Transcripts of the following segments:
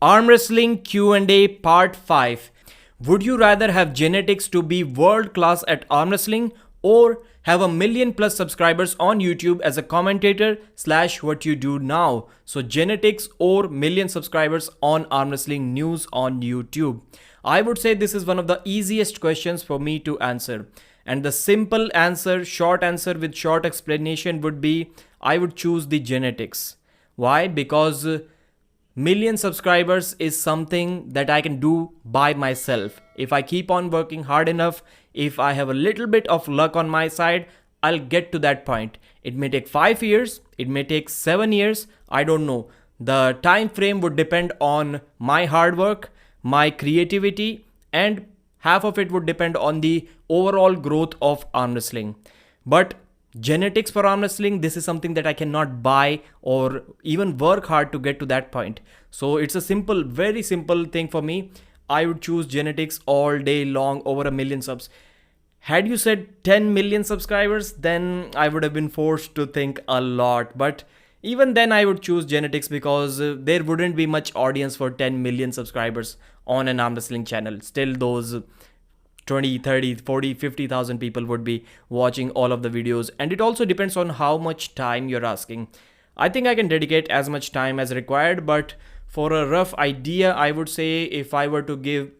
Armwrestling Q A Part 5. Would you rather have genetics to be world class at arm wrestling or have a million plus subscribers on YouTube as a commentator / what you do now? So genetics or million subscribers on arm wrestling news on YouTube. I would say this is one of the easiest questions for me to answer. And the simple answer, short answer with short explanation would be I would choose the genetics. Why? Because million subscribers is something that I can do by myself. If I keep on working hard enough, if I have a little bit of luck on my side, I'll get to that point. It may take 5 years, it may take 7 years, I don't know. The time frame would depend on my hard work, my creativity, and half of it would depend on the overall growth of arm wrestling. But genetics for arm wrestling, this is something that I cannot buy or even work hard to get to that point. So it's a simple, very simple thing for me. I would choose genetics all day long over a million subs. Had you said 10 million subscribers, then I would have been forced to think a lot. But even then I would choose genetics because there wouldn't be much audience for 10 million subscribers on an arm wrestling channel. Still those 20, 30, 40, 50,000 people would be watching all of the videos. And it also depends on how much time you're asking. I think I can dedicate as much time as required, but for a rough idea, I would say if I were to give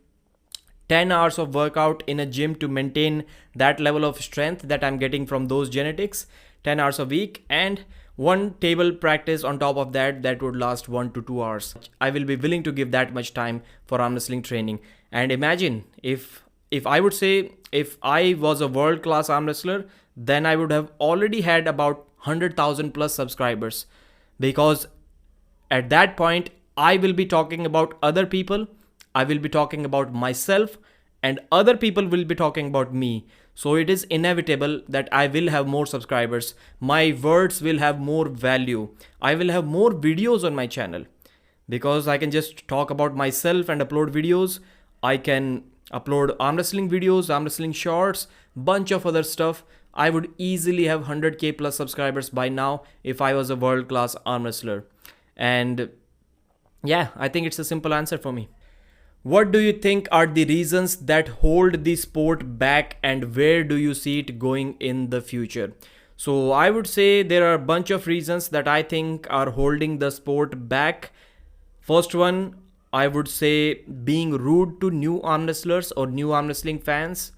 10 hours of workout in a gym to maintain that level of strength that I'm getting from those genetics, 10 hours a week, and one table practice on top of that, that would last 1 to 2 hours. I will be willing to give that much time for arm wrestling training. And imagine if I would say if I was a world-class arm wrestler, then I would have already had about 100,000 plus subscribers, because at that point I will be talking about other people, I will be talking about myself, and other people will be talking about me. So it is inevitable that I will have more subscribers. My words will have more value. I will have more videos on my channel because I can just talk about myself and upload videos. I can upload arm wrestling videos, arm wrestling shorts, bunch of other stuff. I would easily have 100k plus subscribers by now if I was a world-class arm wrestler. And yeah, I think it's a simple answer for me. What do you think are the reasons that hold the sport back, and where do you see it going in the future? So I would say there are a bunch of reasons that I think are holding the sport back. First one, I would say being rude to new arm wrestlers or new arm wrestling fans.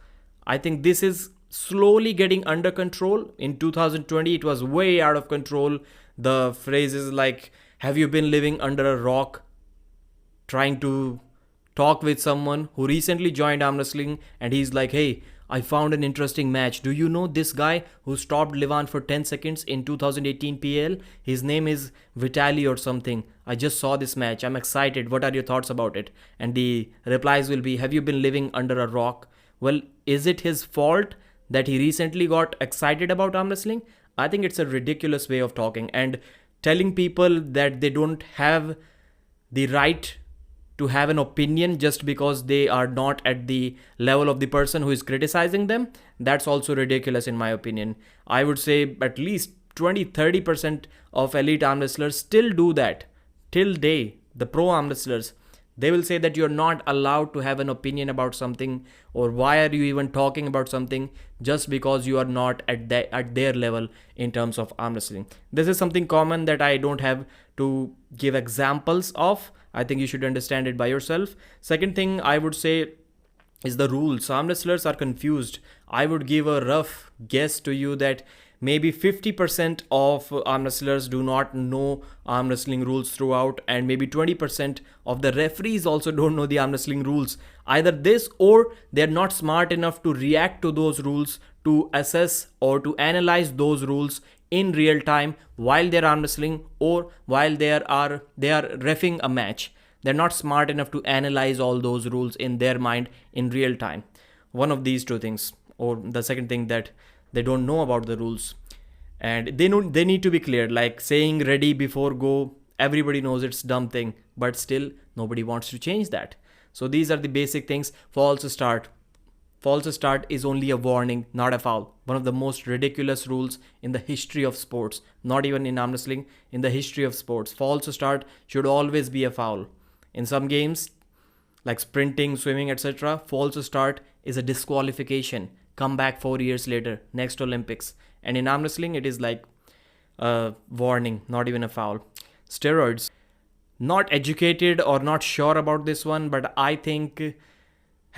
I think this is slowly getting under control. In 2020, it was way out of control. The phrases like, have you been living under a rock? Trying to talk with someone who recently joined arm wrestling and he's like, hey, I found an interesting match. Do you know this guy who stopped Levan for 10 seconds in 2018 PL? His name is Vitaly or something. I just saw this match. I'm excited. What are your thoughts about it? And the replies will be, have you been living under a rock? Well, is it his fault that he recently got excited about arm wrestling? I think it's a ridiculous way of talking and telling people that they don't have the right to have an opinion just because they are not at the level of the person who is criticizing them. That's also ridiculous in my opinion. I would say at least 20-30% of elite arm wrestlers still do that till day. The pro arm wrestlers, they will say that you're not allowed to have an opinion about something, or why are you even talking about something just because you are not at their level in terms of arm wrestling. This is something common that I don't have to give examples of. I think you should understand it by yourself. Second thing I would say is the rules. Arm wrestlers are confused. I would give a rough guess to you that maybe 50% of arm wrestlers do not know arm wrestling rules throughout, and maybe 20% of the referees also don't know the arm wrestling rules. Either this, or they're not smart enough to react to those rules, to assess or to analyze those rules in real time while they're arm wrestling or while they are reffing a match. They're not smart enough to analyze all those rules in their mind in real time. One of these two things, or the second thing, that they don't know about the rules, and they need to be clear. Like saying ready before go, everybody knows it's a dumb thing, but still nobody wants to change that. So these are the basic things. False start. False start is only a warning, not a foul. One of the most ridiculous rules in the history of sports, not even in arm wrestling, in the history of sports. False start should always be a foul. In some games, like sprinting, swimming, etc., false start is a disqualification. Come back 4 years later, next Olympics. And in arm wrestling, it is like a warning, not even a foul. Steroids. Not educated or not sure about this one, but I think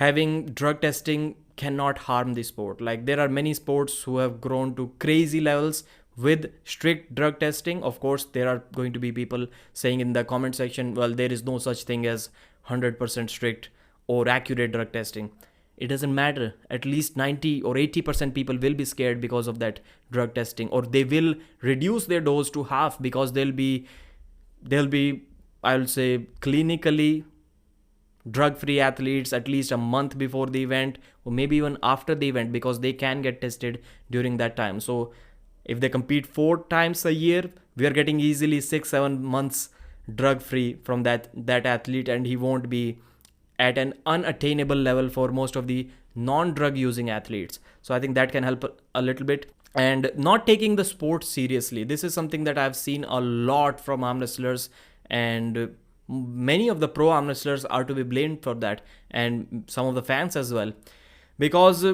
having drug testing cannot harm the sport. Like, there are many sports who have grown to crazy levels with strict drug testing. Of course, there are going to be people saying in the comment section, well, there is no such thing as 100% strict or accurate drug testing. It doesn't matter. At least 90 or 80% people will be scared because of that drug testing, or they will reduce their dose to half because they'll be, I'll say, clinically drug-free athletes at least a month before the event, or maybe even after the event, because they can get tested during that time. So if they compete 4 times a year, we are getting easily 6-7 months drug-free from that athlete, and he won't be at an unattainable level for most of the non-drug using athletes. So I think that can help a little bit. And not taking the sport seriously. This is something that I've seen a lot from arm wrestlers, and many of the pro arm wrestlers are to be blamed for that, and some of the fans as well, because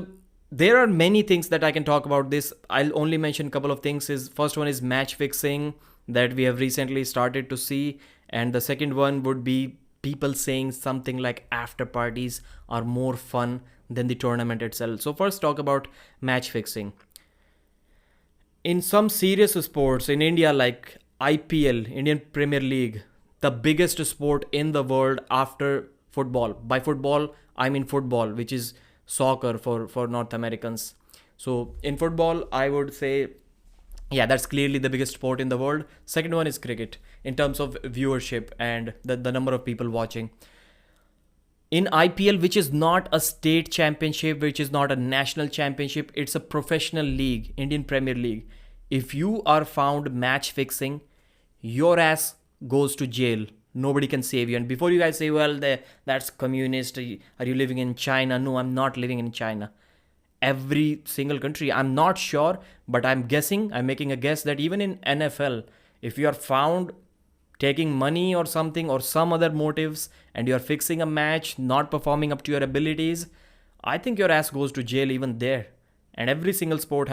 there are many things that I can talk about this. I'll only mention a couple of things. First one is match fixing that we have recently started to see, and the second one would be people saying something like after parties are more fun than the tournament itself. So first, talk about match fixing. In some serious sports in India, like IPL, Indian Premier League, the biggest sport in the world after football. By football, I mean football, which is soccer for North Americans. So in football, I would say, yeah, that's clearly the biggest sport in the world. Second one is cricket in terms of viewership and the number of people watching. In IPL, which is not a state championship, which is not a national championship, it's a professional league, Indian Premier League. If you are found match fixing, your ass goes to jail. Nobody can save you. And before you guys say, well, that's communist, are you living in China? No, I'm not living in China. Every single country, I'm not sure, but I'm making a guess that even in NFL, if you are found taking money or something or some other motives and you're fixing a match, not performing up to your abilities, I think your ass goes to jail even there. And every single sport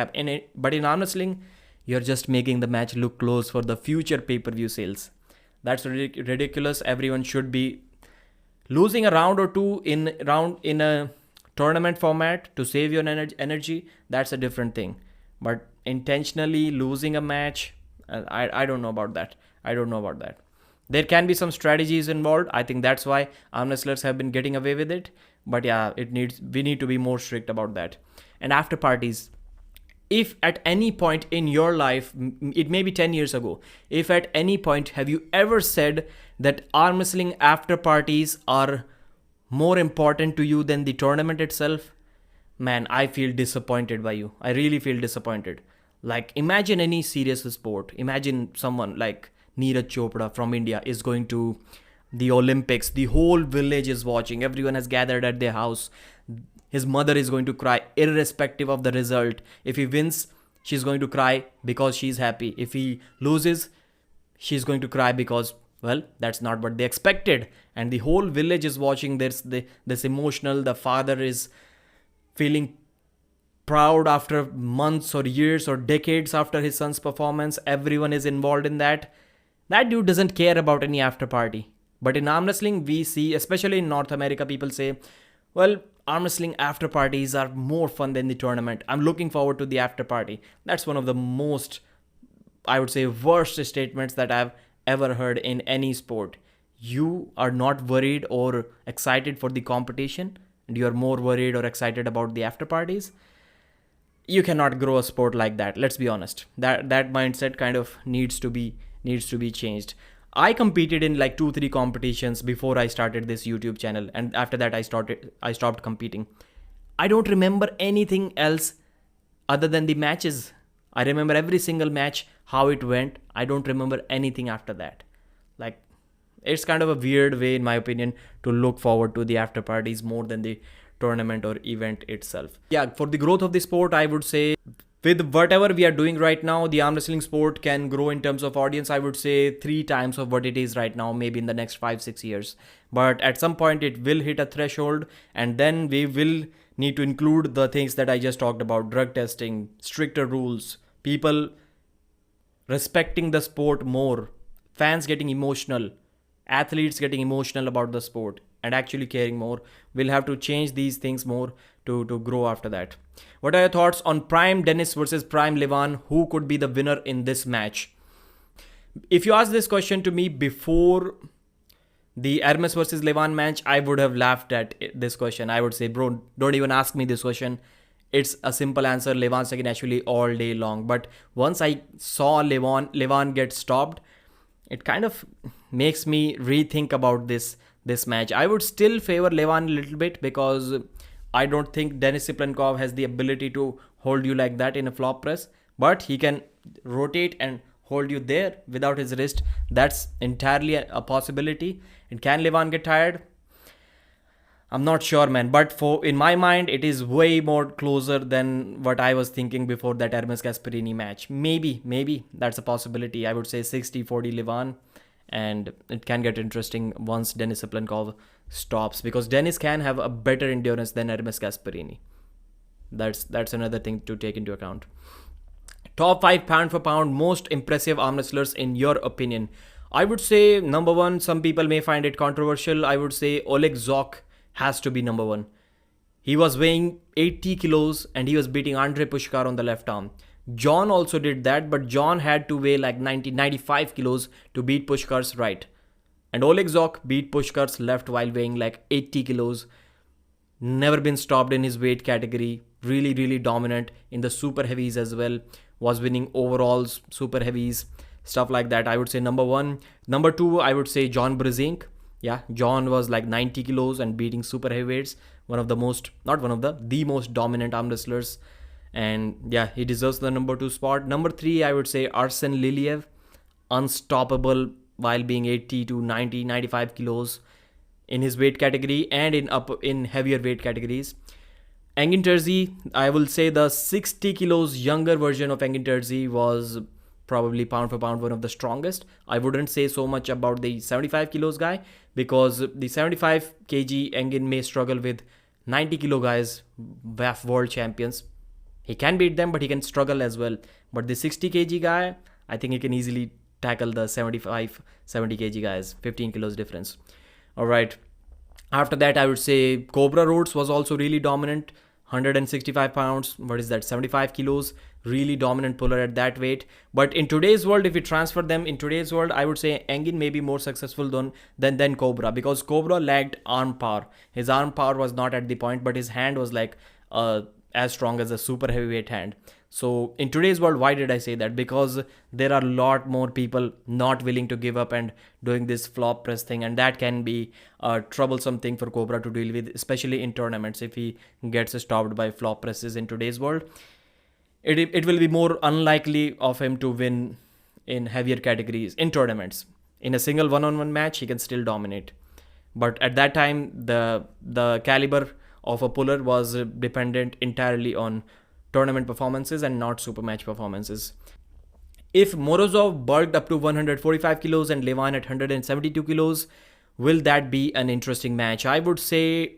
but in arm wrestling, you're just making the match look close for the future pay-per-view sales. That's ridiculous. Everyone should be losing a round or two in a tournament format to save your energy. That's a different thing. But intentionally losing a match, I don't know about that. There can be some strategies involved. I think that's why arm wrestlers have been getting away with it. But yeah, we need to be more strict about that. And after parties, if at any point in your life, it may be 10 years ago, if at any point have you ever said that arm wrestling after parties are more important to you than the tournament itself, man, I feel disappointed by you. I really feel disappointed. Like, imagine any serious sport. Imagine someone like Neeraj Chopra from India is going to the Olympics. The whole village is watching. Everyone has gathered at their house. His mother is going to cry irrespective of the result. If he wins, she's going to cry because she's happy. If he loses, she's going to cry because, well, that's not what they expected. And the whole village is watching this emotional. The father is feeling proud after months or years or decades after his son's performance. Everyone is involved in that. That dude doesn't care about any after party. But in arm wrestling, we see, especially in North America, people say, well, arm wrestling after parties are more fun than the tournament. I'm looking forward to the after party. That's one of the most, I would say, worst statements that I've ever heard in any sport. You are not worried or excited for the competition, and you are more worried or excited about the after parties. You cannot grow a sport like that. Let's be honest. That mindset kind of needs to be changed. I competed in like 2-3 competitions before I started this YouTube channel, and after that I stopped competing. I don't remember anything else other than the matches. I remember every single match, how it went. I don't remember anything after that. Like, it's kind of a weird way, in my opinion, to look forward to the after parties more than the tournament or event itself. Yeah, for the growth of the sport, I would say with whatever we are doing right now, the arm wrestling sport can grow in terms of audience, I would say 3 times of what it is right now, maybe in the next 5-6 years. But at some point it will hit a threshold, and then we will need to include the things that I just talked about: drug testing, stricter rules, people respecting the sport more, fans getting emotional, athletes getting emotional about the sport and actually caring more. We'll have to change these things more to grow after that. What are your thoughts on Prime Denis versus Prime Levan? Who could be the winner in this match? If you asked this question to me before the Hermes versus Levan match, I would have laughed at this question. I would say, bro, don't even ask me this question. It's a simple answer: Levan Saginashvili all day long. But once I saw Levan get stopped, it kind of makes me rethink about this match. I would still favor Levan a little bit, because I don't think Denis Cyplenkov has the ability to hold you like that in a flop press, but he can rotate and hold you there without his wrist. That's entirely a possibility. And can Levan get tired? I'm not sure, man. But in my mind, it is way more closer than what I was thinking before that Hermes Gasparini match. Maybe that's a possibility. I would say 60-40 Levan. And it can get interesting once Denis Cyplenkov stops, because Denis can have a better endurance than Hermes Gasparini. That's another thing to take into account. Top 5 pound for pound most impressive arm wrestlers in your opinion. I would say number 1, some people may find it controversial. I would say Oleg Zok has to be number 1. He was weighing 80 kilos and he was beating Andrei Pushkar on the left arm. John also did that, but John had to weigh like 95 kilos to beat Pushkar's right. And Oleg Zok beat Pushkar's left while weighing like 80 kilos. Never been stopped in his weight category. Really dominant in the super heavies as well. Was winning overalls, super heavies, stuff like that. I would say number 1. Number 2, I would say John Brezink. Yeah, John was like 90 kilos and beating super heavyweights. The most dominant arm wrestlers. And yeah, he deserves the number 2 spot. Number 3, I would say Arsen Liliev. Unstoppable while being 80 to 90, 95 kilos in his weight category and in heavier weight categories. Engin Terzi, I will say the 60 kilos younger version of Engin Terzi was probably pound for pound one of the strongest. I wouldn't say so much about the 75 kilos guy, because the 75 kg Engin may struggle with 90 kilo guys, WAF world champions. He can beat them, but he can struggle as well. But the 60 kg guy, I think he can easily tackle the 70 kg guys, 15 kilos difference. All right. After that, I would say Cobra Rhodes was also really dominant. 165 pounds, 75 kilos, really dominant puller at that weight. But in today's world, if we transfer them in today's world, I would say Engin may be more successful than Cobra, because Cobra lacked arm power. His arm power was not at the point, but his hand was like as strong as a super heavyweight hand. So in today's world, why did I say that? Because there are a lot more people not willing to give up and doing this flop press thing, and that can be a troublesome thing for Cobra to deal with, especially in tournaments. If he gets stopped by flop presses in today's world, it will be more unlikely of him to win in heavier categories in tournaments. In a single one-on-one match, he can still dominate. But at that time, the caliber of a puller was dependent entirely on tournament performances and not super match performances. If Morozov bulked up to 145 kilos and Levan at 172 kilos, will that be an interesting match? I would say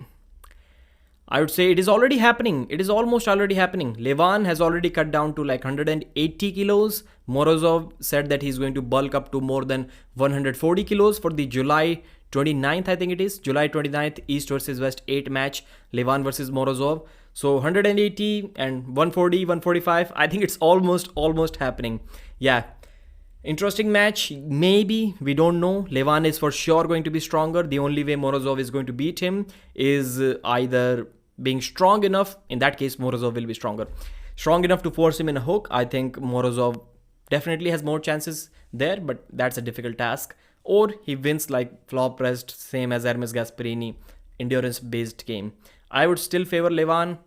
it is already happening. It is almost already happening. Levan has already cut down to like 180 kilos. Morozov said that he's going to bulk up to more than 140 kilos for the July 29th, I think it is. July 29th, East versus West 8 match. Levan versus Morozov. So 180 and 140, 145. I think it's almost happening. Yeah. Interesting match. Maybe. We don't know. Levan is for sure going to be stronger. The only way Morozov is going to beat him is either being strong enough. In that case, Morozov will be stronger. Strong enough to force him in a hook. I think Morozov definitely has more chances there, but that's a difficult task. Or he wins like flop pressed, same as Hermes Gasparini, endurance based game. I would still favor Levan.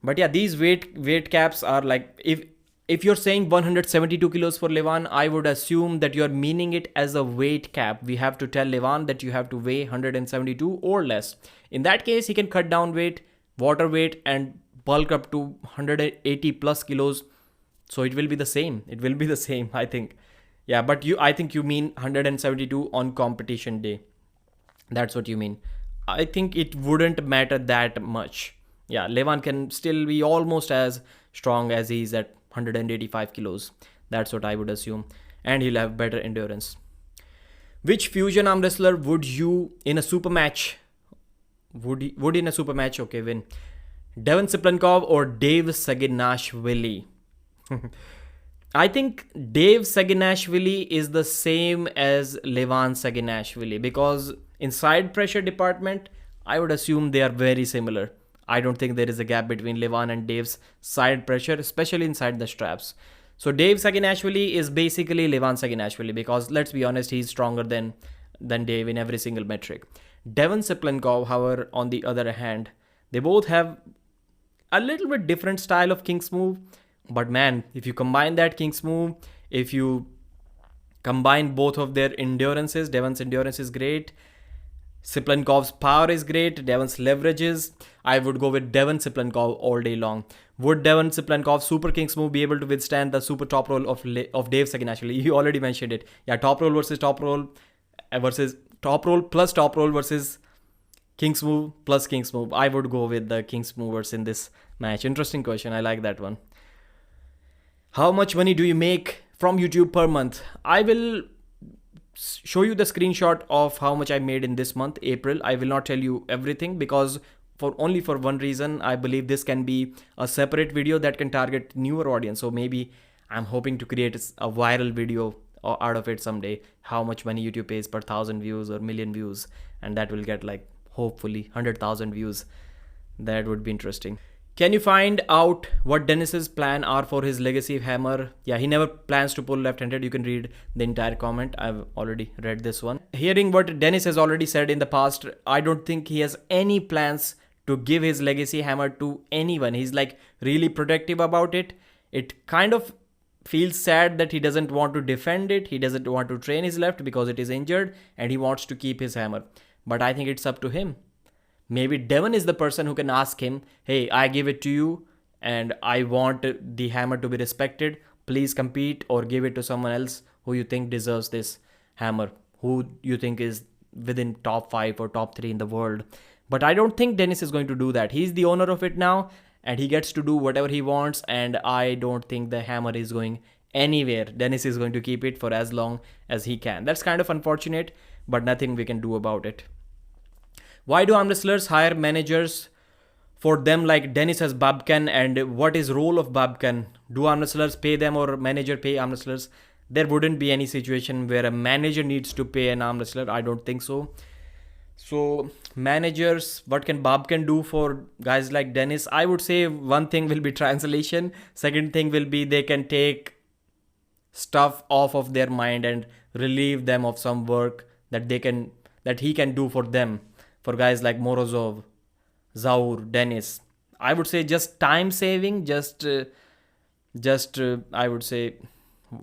But yeah, these weight caps are like, if you're saying 172 kilos for Levan, I would assume that you're meaning it as a weight cap. We have to tell Levan that you have to weigh 172 or less. In that case, he can cut down weight, water weight, and bulk up to 180 plus kilos. So it will be the same. It will be the same, I think. Yeah, but I think you mean 172 on competition day. That's what you mean. I think it wouldn't matter that much. Yeah, Levan can still be almost as strong as he is at 185 kilos. That's what I would assume. And he'll have better endurance. Which fusion arm wrestler would you in a super match? Would in a super match, okay, win? Devon Cyplenkov or Dave Saginashvili? I think Dave Saginashvili is the same as Levan Saginashvili, because in side pressure department, I would assume they are very similar. I don't think there is a gap between Levan and Dave's side pressure, especially inside the straps. So Dave Saginashvili is basically Levan Saginashvili, because let's be honest, he's stronger than Dave in every single metric. Devon Cyplenkov, however, on the other hand, they both have a little bit different style of King's move. But man, if you combine that King's move, if you combine both of their endurances, Devon's endurance is great, Cyplenkov's power is great, Devon's leverages, I would go with Devon Cyplenkov all day long. Would Devon Cyplenkov's Super King's move be able to withstand the super top roll of Dave Saginashvili? You already mentioned it. Yeah, top roll versus top roll plus top roll versus King's move plus King's move. I would go with the King's movers in this match. Interesting question. I like that one. How much money do you make from YouTube per month? I will show you the screenshot of how much I made in this month, April. I will not tell you everything, because only for one reason. I believe this can be a separate video that can target newer audience. So maybe I'm hoping to create a viral video out of it someday. How much money YouTube pays per 1,000 views or million views, and that will get like hopefully 100,000 views. That would be interesting. Can you find out what Denis's plan are for his legacy hammer? Yeah, he never plans to pull left-handed. You can read the entire comment. I've already read this one. Hearing what Denis has already said in the past, I don't think he has any plans to give his legacy hammer to anyone. He's like really protective about it. It kind of feels sad that he doesn't want to defend it. He doesn't want to train his left because it is injured, and he wants to keep his hammer. But I think it's up to him. Maybe Devon is the person who can ask him, hey, I give it to you and I want the hammer to be respected. Please compete or give it to someone else who you think deserves this hammer, who you think is within top 5 or top 3 in the world. But I don't think Denis is going to do that. He's the owner of it now and he gets to do whatever he wants, and I don't think the hammer is going anywhere. Denis is going to keep it for as long as he can. That's kind of unfortunate, but nothing we can do about it. Why do arm wrestlers hire managers for them like Denis has Babken, and what is role of Babken? Do arm wrestlers pay them or manager pay arm wrestlers? There wouldn't be any situation where a manager needs to pay an arm wrestler. I don't think so. So managers, what can Babken do for guys like Denis? I would say one thing will be translation. Second thing will be they can take stuff off of their mind and relieve them of some work that he can do for them. For guys like Morozov, Zaur, Denis, I would say just time saving, I would say,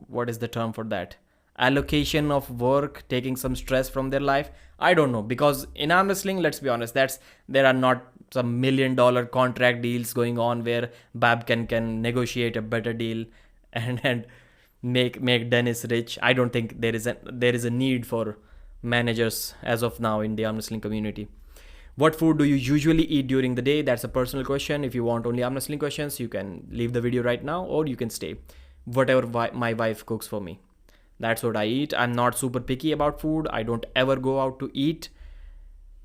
what is the term for that? Allocation of work, taking some stress from their life. I don't know, because in arm wrestling, let's be honest, there are not some $1 million contract deals going on where Babken can negotiate a better deal and make Denis rich. I don't think there is a need for managers as of now in the arm wrestling community. What food do you usually eat during the day? That's a personal question. If you want only arm wrestling questions, you can leave the video right now, or you can stay. Whatever my wife cooks for me, that's what I eat. I'm not super picky about food. I don't ever go out to eat.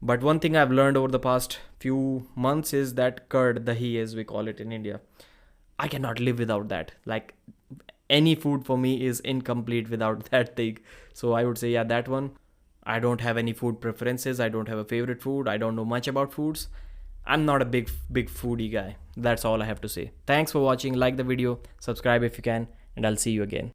But one thing I've learned over the past few months is that curd, dahi as we call it in India, I cannot live without that. Like, any food for me is incomplete without that thing. So I would say, yeah, that one. I don't have any food preferences. I don't have a favorite food. I don't know much about foods. I'm not a big foodie guy. That's all I have to say. Thanks for watching. Like the video, subscribe if you can, and I'll see you again.